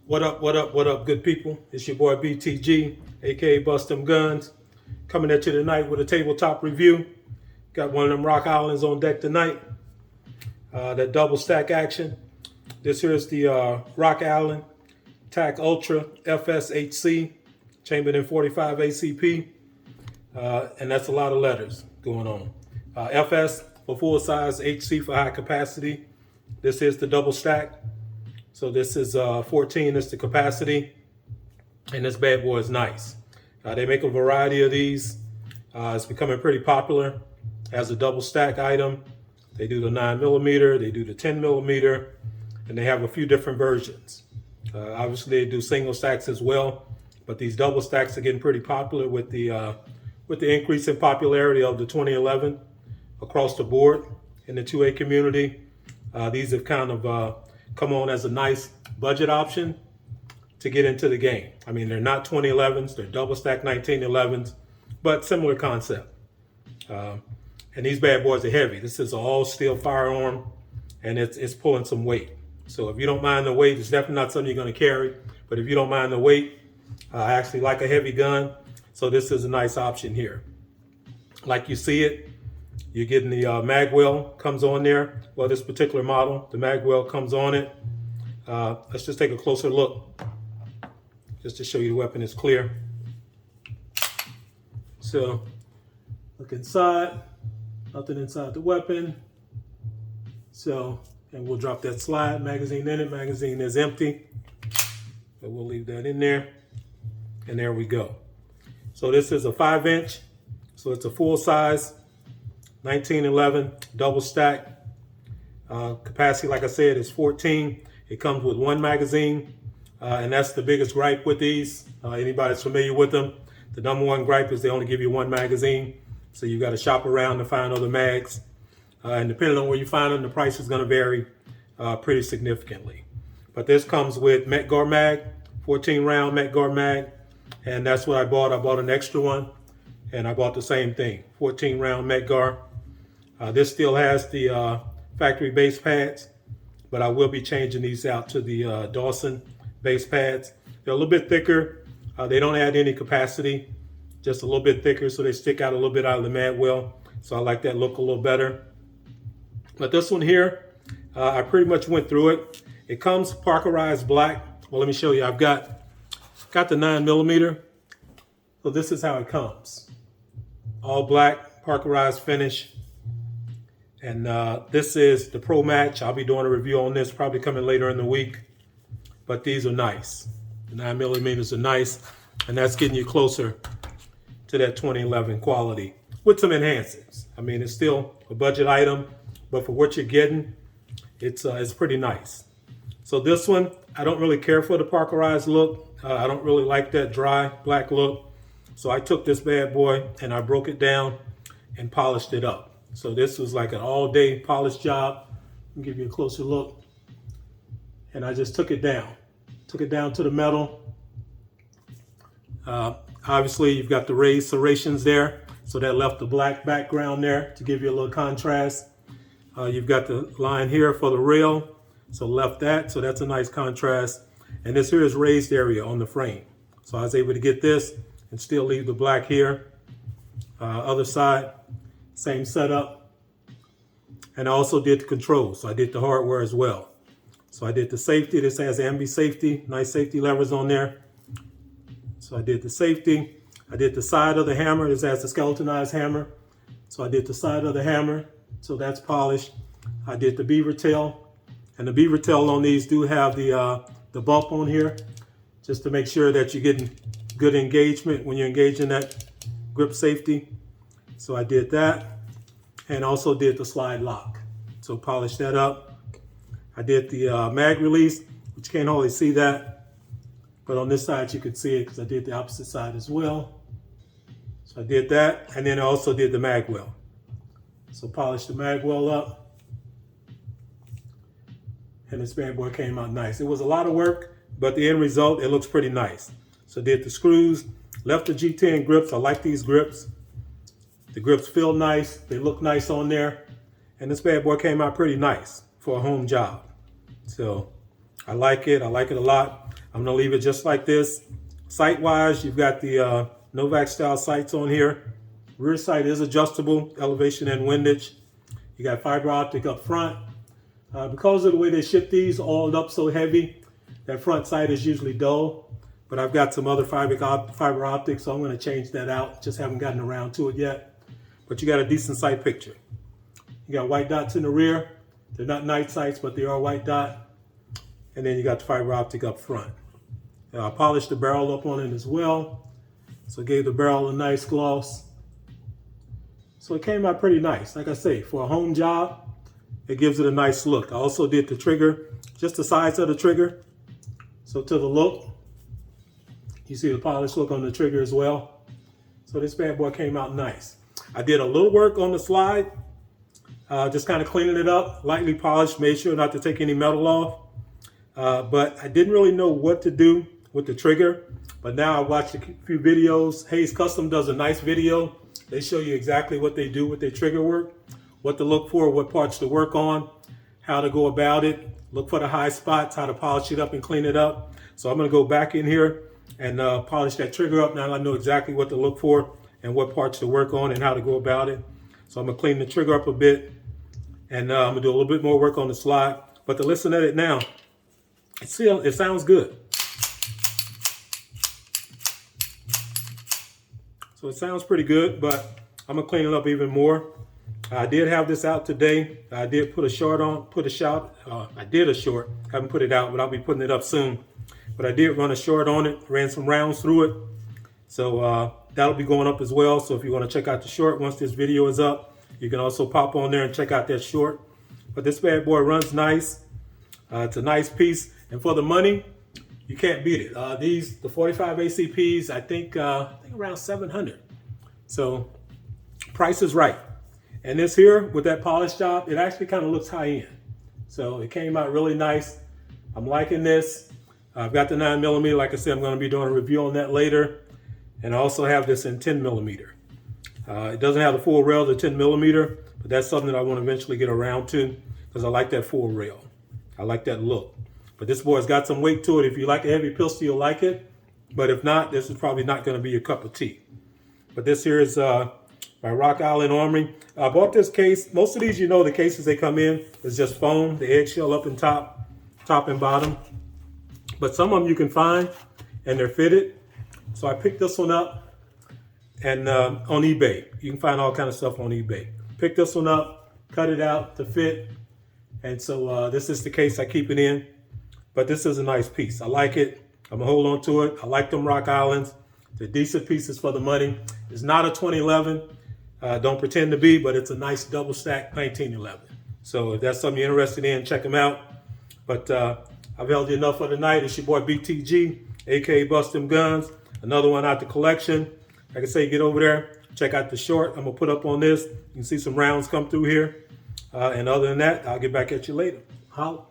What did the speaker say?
What up, what up, what up, good people? It's your boy BTG, aka Bust Them Guns, coming at you tonight with a tabletop review. Got one of them Rock Islands on deck tonight. That double stack action. This here is the Rock Island TAC Ultra FS HC, chambered in 45 ACP, and that's a lot of letters going on. FS for full size, HC for high capacity. This is the double stack. So this is 14 is the capacity, and this bad boy is nice. They make a variety of these. It's becoming pretty popular as a double stack item. They do the 9mm, they do the 10mm, and they have a few different versions. Obviously, they do single stacks as well, but these double stacks are getting pretty popular with the increase in popularity of the 2011 across the board in the 2A community. These have kind of come on as a nice budget option to get into the game. I mean, they're not 2011s, they're double stack 1911s, but similar concept. And these bad boys are heavy. This is an all steel firearm, and it's pulling some weight. So if you don't mind the weight, it's definitely not something you're gonna carry, but if you don't mind the weight, I actually like a heavy gun, so this is a nice option here. Like you see it, you're getting the mag well comes on there. Well, this particular model, the mag well comes on it. Let's just take a closer look, just to show you the weapon is clear. So look inside, nothing inside the weapon. So, and we'll drop that slide, magazine in it. Magazine is empty, but we'll leave that in there. And there we go. So this is a 5-inch, so it's a full size 1911 double stack. Capacity, like I said, is 14. It comes with one magazine, and that's the biggest gripe with these. Anybody that's familiar with them, the number one gripe is they only give you one magazine, so you got to shop around to find other mags. And depending on where you find them, the price is going to vary pretty significantly. But this comes with Metgar mag, 14 round Metgar mag, and that's what I bought. I bought an extra one, and I bought the same thing, 14 round Metgar. This still has the factory base pads, but I will be changing these out to the Dawson base pads. They're a little bit thicker. They don't add any capacity, just a little bit thicker, so they stick out a little bit out of the mag well. So I like that look a little better. But this one here, I pretty much went through it. It comes parkerized black. Well, let me show you. I've got the 9mm. So this is how it comes. All black, parkerized finish. And this is the Pro Match. I'll be doing a review on this, probably coming later in the week. But these are nice. The 9mm are nice, and that's getting you closer to that 2011 quality with some enhancements. I mean, it's still a budget item, but for what you're getting, it's pretty nice. So this one, I don't really care for the parkerized look. I don't really like that dry black look. So I took this bad boy and I broke it down and polished it up. So this was like an all-day polish job. I'll give you a closer look. And I just took it down to the metal. Obviously, you've got the raised serrations there, so that left the black background there to give you a little contrast. You've got the line here for the rail, so left that, so that's a nice contrast. And this here is raised area on the frame. So I was able to get this and still leave the black here. Other side, same setup. And I also did the controls, so I did the hardware as well. So I did the safety. This has ambi safety, nice safety levers on there. So I did the safety. I did the side of the hammer. This has the skeletonized hammer. So I did the side of the hammer, so that's polished. I did the beaver tail, and the beaver tail on these do have the bump on here, just to make sure that you're getting good engagement when you're engaging that grip safety. So I did that, and also did the slide lock. So polished that up. I did the mag release, which you can't hardly see that, but on this side you could see it because I did the opposite side as well. So I did that, and then I also did the mag well. So polished the mag well up, and this bad boy came out nice. It was a lot of work, but the end result, it looks pretty nice. So did the screws, left the G10 grips. I like these grips. The grips feel nice, they look nice on there, and this bad boy came out pretty nice for a home job. So I like it a lot. I'm gonna leave it just like this. Sight-wise, you've got the Novak style sights on here. Rear sight is adjustable, elevation and windage. You got fiber optic up front. Because of the way they ship these oiled up so heavy, that front sight is usually dull. But I've got some other fiber optics, so I'm going to change that out. Just haven't gotten around to it yet. But you got a decent sight picture. You got white dots in the rear. They're not night sights, but they are white dot. And then you got the fiber optic up front. I polished the barrel up on it as well. So gave the barrel a nice gloss. So it came out pretty nice. Like I say, for a home job, it gives it a nice look. I also did the trigger, just the size of the trigger. So to the look, you see the polished look on the trigger as well. So this bad boy came out nice. I did a little work on the slide, just kind of cleaning it up, lightly polished, made sure not to take any metal off. But I didn't really know what to do with the trigger. But now I watched a few videos. Hayes Custom does a nice video. They show you exactly what they do with their trigger work, what to look for, what parts to work on, how to go about it, look for the high spots, how to polish it up and clean it up. So I'm going to go back in here and polish that trigger up. Now I know exactly what to look for and what parts to work on and how to go about it. So I'm going to clean the trigger up a bit, and I'm going to do a little bit more work on the slide. But to listen at it now, it sounds good. So it sounds pretty good, but I'm going to clean it up even more. I did have this out today. I did put a short on, I did a short, haven't put it out, but I'll be putting it up soon. But I did run a short on it, ran some rounds through it. So that'll be going up as well. So if you want to check out the short, once this video is up, you can also pop on there and check out that short. But this bad boy runs nice. It's a nice piece. And for the money, you can't beat it. The 45 ACPs, I think around 700. So price is right. And this here with that polish job, it actually kind of looks high end. So it came out really nice. I'm liking this. I've got the 9mm. Like I said, I'm going to be doing a review on that later. And I also have this in 10mm. It doesn't have the full rail, the 10mm, but that's something that I want to eventually get around to because I like that full rail. I like that look. But this boy's got some weight to it. If you like a heavy pistol, you'll like it. But if not, this is probably not going to be your cup of tea. But this here is by Rock Island Armory. I bought this case. Most of these, you know, the cases they come in is just foam, the eggshell up and top and bottom. But some of them you can find and they're fitted. So I picked this one up and on eBay. You can find all kind of stuff on eBay. Picked this one up, cut it out to fit. And so this is the case I keep it in. But this is a nice piece. I like it. I'm gonna hold on to it. I like them Rock Islands. They're decent pieces for the money. It's not a 2011. Don't pretend to be, but it's a nice double stack 1911. So if that's something you're interested in, check them out. But I've held you enough for tonight. It's your boy BTG, aka Bust Them Guns. Another one out the collection. Like I say, get over there, check out the short. I'm gonna put up on this. You can see some rounds come through here. And other than that, I'll get back at you later. Holla.